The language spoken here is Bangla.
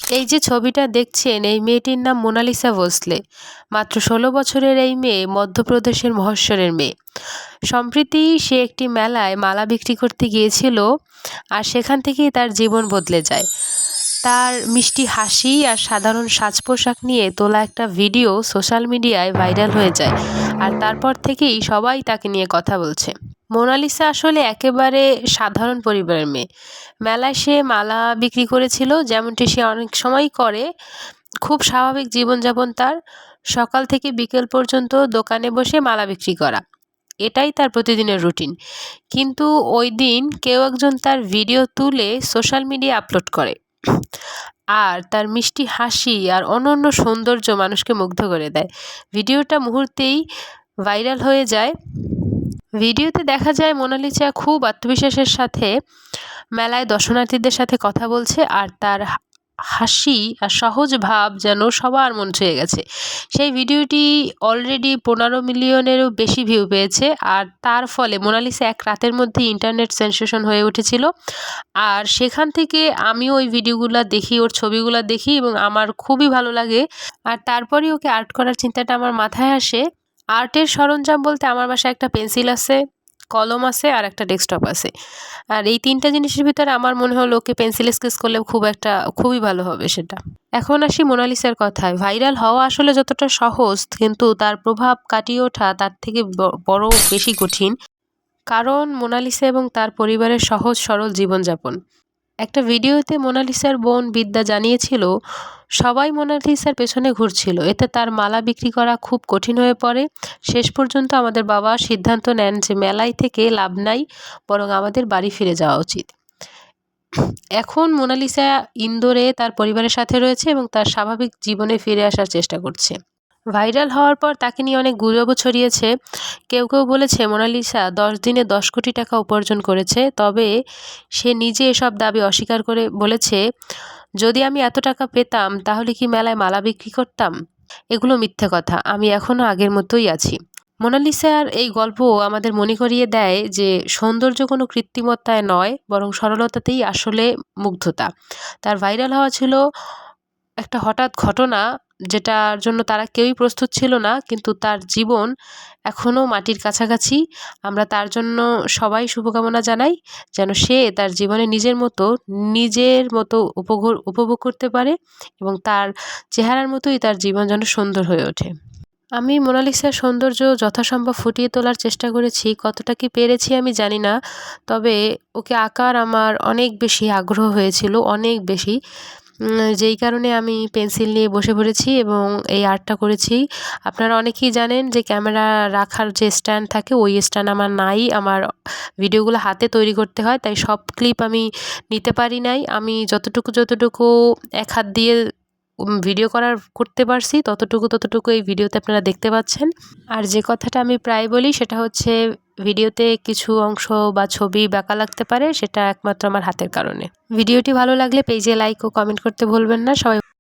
এই যে ছবিটা দেখছেন, এই মেয়েটির নাম মোনালিসা ভোসলে। মাত্র ১৬ বছরের এই মেয়ে মধ্যপ্রদেশের মহেশ্বরের মেয়ে। সম্প্রতি সে একটি মেলায় মালা বিক্রি করতে গিয়েছিল, আর সেখান থেকেই তার জীবন বদলে যায়। তার মিষ্টি হাসি আর সাধারণ সাজ পোশাক নিয়ে তোলা একটা ভিডিও সোশ্যাল মিডিয়ায় ভাইরাল হয়ে যায়, আর তারপর থেকেই সবাই তাকে নিয়ে কথা বলছে। মোনালিসা আসলে একেবারে সাধারণ পরিবারের মেয়ে। মেলায় সে মালা বিক্রি করেছিল, যেমনটি সে অনেক সময়ই করে। খুব স্বাভাবিক জীবনযাপন তার। সকাল থেকে বিকেল পর্যন্ত দোকানে বসে মালা বিক্রি করা, এটাই তার প্রতিদিনের রুটিন। কিন্তু ওই দিন কেউ একজন তার ভিডিও তুলে সোশ্যাল মিডিয়ায় আপলোড করে, আর তার মিষ্টি হাসি আর অনন্য সৌন্দর্য মানুষকে মুগ্ধ করে দেয়। ভিডিওটা মুহূর্তেই ভাইরাল হয়ে যায়। ভিডিওতে দেখা যায় মোনালিসা খুব আত্মবিশ্বাসের সাথে মেলায় দর্শনার্থীদের সাথে কথা বলছে, আর তার হাসি আর সহজ ভাব যেন সবার মন ছুঁয়ে গেছে। সেই ভিডিওটি অলরেডি ১৫ মিলিয়নেরও বেশি ভিউ পেয়েছে, আর তার ফলে মোনালিসা এক রাতের মধ্যে ইন্টারনেট সেন্সেশন হয়ে উঠেছিল। আর সেখান থেকে আমিও ওই ভিডিওগুলো দেখি, ওর ছবিগুলো দেখি, এবং আমার খুবই ভালো লাগে। আর তারপরেই ওকে আর্ট করার চিন্তাটা আমার মাথায় আসে। আর্টের সরঞ্জাম বলতে আমার বাসায় একটা পেন্সিল আছে, কলম আছে, আর একটা ডেস্কটপ আছে। আর এই ৩টা জিনিসের ভিতরে আমার মনে হলো ওকে পেন্সিল স্কেচ করলে খুবই ভালো হবে সেটা। এখন আসি মোনালিসার কথায়। ভাইরাল হওয়া আসলে যতটা সহজ, কিন্তু তার প্রভাব কাটিয়ে ওঠা তার থেকে বড় বেশি কঠিন। কারণ মোনালিসা এবং তার পরিবারের সহজ সরল জীবনযাপন। একটা ভিডিওতে মোনালিসার বোন বিদ্যা জানিয়েছিল, সবাই মোনালিসার পেছনে ঘুরছিল, এতে তার মালা বিক্রি করা খুব কঠিন হয়ে পড়ে। শেষ পর্যন্ত আমাদের বাবা সিদ্ধান্ত নেন যে মেলায় থেকে লাভ নাই, বরং আমাদের বাড়ি ফিরে যাওয়া উচিত। এখন মোনালিসা ইন্দোরে তার পরিবারের সাথে রয়েছে এবং তার স্বাভাবিক জীবনে ফিরে আসার চেষ্টা করছে। ভাইরাল হওয়ার পর তাকে নিয়ে অনেক গুজবও ছড়িয়েছে। কেউ বলেছে মোনালিসা ১০ দিনে ১০ কোটি টাকা উপার্জন করেছে। তবে সে নিজে এসব দাবি অস্বীকার করে বলেছে, যদি আমি এত টাকা পেতাম তাহলে কি মেলায় মালা বিক্রি করতাম? এগুলো মিথ্যে কথা, আমি এখনও আগের মতোই আছি। মোনালিসার এই গল্প আমাদের মনে করিয়ে দেয় যে সৌন্দর্য কোনো কৃত্রিমতায় নয়, বরং সরলতাতেই আসলে মুগ্ধতা। তার ভাইরাল হওয়া ছিল একটা হঠাৎ ঘটনা, যেটার জন্য তারা কেউই প্রস্তুত ছিল না, কিন্তু তার জীবন এখনও মাটির কাছাকাছি। আমরা তার জন্য সবাই শুভকামনা জানাই, যেন সে তার জীবনে নিজের মতো উপভোগ করতে পারে, এবং তার চেহারার মতোই তার জীবন যেন সুন্দর হয়ে ওঠে। আমি মোনালিসার সৌন্দর্য যথাসম্ভব ফুটিয়ে তোলার চেষ্টা করেছি। কতটা কি পেরেছি আমি জানি না। তবে ওকে আঁকার আমার অনেক বেশি আগ্রহ হয়েছিল, অনেক বেশি। যেই কারণে আমি পেন্সিল নিয়ে বসে পড়েছি এবং এই আর্টটা করেছি। আপনারা অনেকেই জানেন যে ক্যামেরা রাখার যে স্ট্যান্ড থাকে, ওই স্ট্যান্ড আমার নাই। আমার ভিডিওগুলো হাতে তৈরি করতে হয়, তাই সব ক্লিপ আমি নিতে পারি নাই। আমি যতটুকু এক হাত দিয়ে ভিডিও করতে পারছি, ততটুকু এই ভিডিওতে আপনারা দেখতে পাচ্ছেন। আর যে কথাটা আমি প্রায় বলি সেটা হচ্ছে, ভিডিওতে কিছু অংশ বা ছবি বাঁকা লাগতে পারে, সেটা একমাত্র আমার হাতের কারণে। ভিডিওটি ভালো লাগলে পেজে লাইক ও কমেন্ট করতে ভুলবেন না। সবাই